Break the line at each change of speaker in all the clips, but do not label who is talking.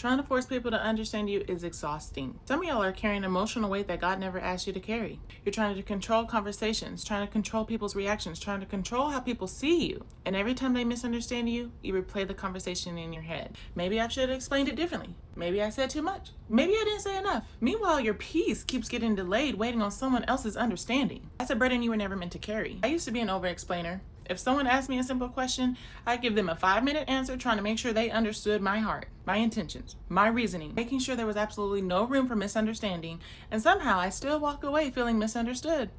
Trying to force people to understand you is exhausting. Some of y'all are carrying emotional weight that God never asked you to carry. You're trying to control conversations, trying to control people's reactions, trying to control how people see you. And every time they misunderstand you, you replay the conversation in your head. Maybe I should have explained it differently. Maybe I said too much. Maybe I didn't say enough. Meanwhile, your peace keeps getting delayed, waiting on someone else's understanding. That's a burden you were never meant to carry. I used to be an overexplainer. If someone asked me a simple question, I'd give them a 5-minute answer trying to make sure they understood my heart, my intentions, my reasoning, making sure there was absolutely no room for misunderstanding, and somehow I still walk away feeling misunderstood.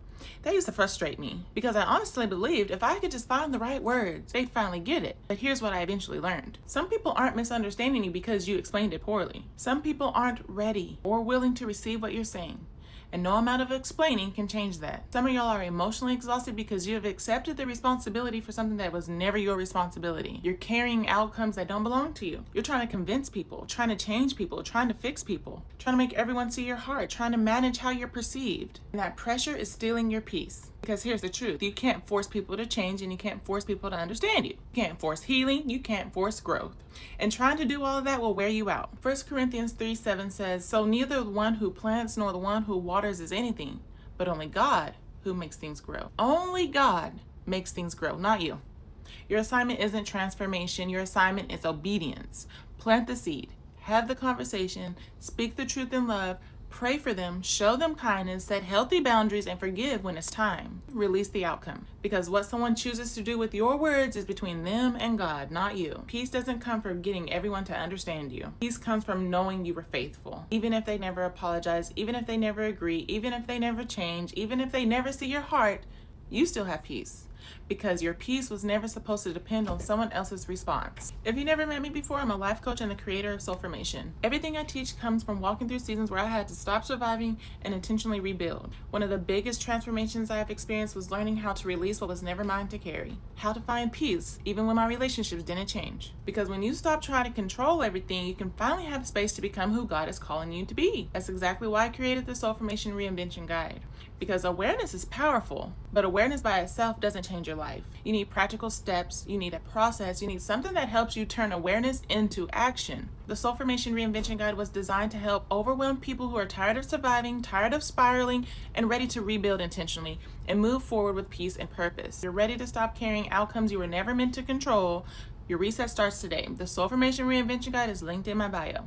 That used to frustrate me because I honestly believed if I could just find the right words, they'd finally get it. But here's what I eventually learned. Some people aren't misunderstanding you because you explained it poorly. Some people aren't ready or willing to receive what you're saying. And no amount of explaining can change that. Some of y'all are emotionally exhausted because you have accepted the responsibility for something that was never your responsibility. You're carrying outcomes that don't belong to you. You're trying to convince people, trying to change people, trying to fix people, trying to make everyone see your heart, trying to manage how you're perceived. And that pressure is stealing your peace. Because here's the truth. You can't force people to change and you can't force people to understand you. You can't force healing. You can't force growth. And trying to do all of that will wear you out. 1 Corinthians 3:7 says, "So neither the one who plants nor the one who waters is anything, but only God who makes things grow." Only God makes things grow, not you. Your assignment isn't transformation. Your assignment is obedience. Plant the seed. Have the conversation. Speak the truth in love. Pray for them, show them kindness, set healthy boundaries, and forgive when it's time. Release the outcome. Because what someone chooses to do with your words is between them and God, not you. Peace doesn't come from getting everyone to understand you. Peace comes from knowing you were faithful. Even if they never apologize, even if they never agree, even if they never change, even if they never see your heart, you still have peace. Because your peace was never supposed to depend on someone else's response. If you never met me before, I'm a life coach and the creator of Soulformation. Everything I teach comes from walking through seasons where I had to stop surviving and intentionally rebuild. One of the biggest transformations I have experienced was learning how to release what was never mine to carry. How to find peace, even when my relationships didn't change. Because when you stop trying to control everything, you can finally have space to become who God is calling you to be. That's exactly why I created the Soulformation Reinvention Guide. Because awareness is powerful, but awareness by itself doesn't change your life. You need practical steps, you need a process, you need something that helps you turn awareness into action. The Soulformation Reinvention Guide was designed to help overwhelmed people who are tired of surviving, tired of spiraling, and ready to rebuild intentionally and move forward with peace and purpose. You're ready to stop carrying outcomes you were never meant to control. Your reset starts today. The Soulformation Reinvention Guide is linked in my bio.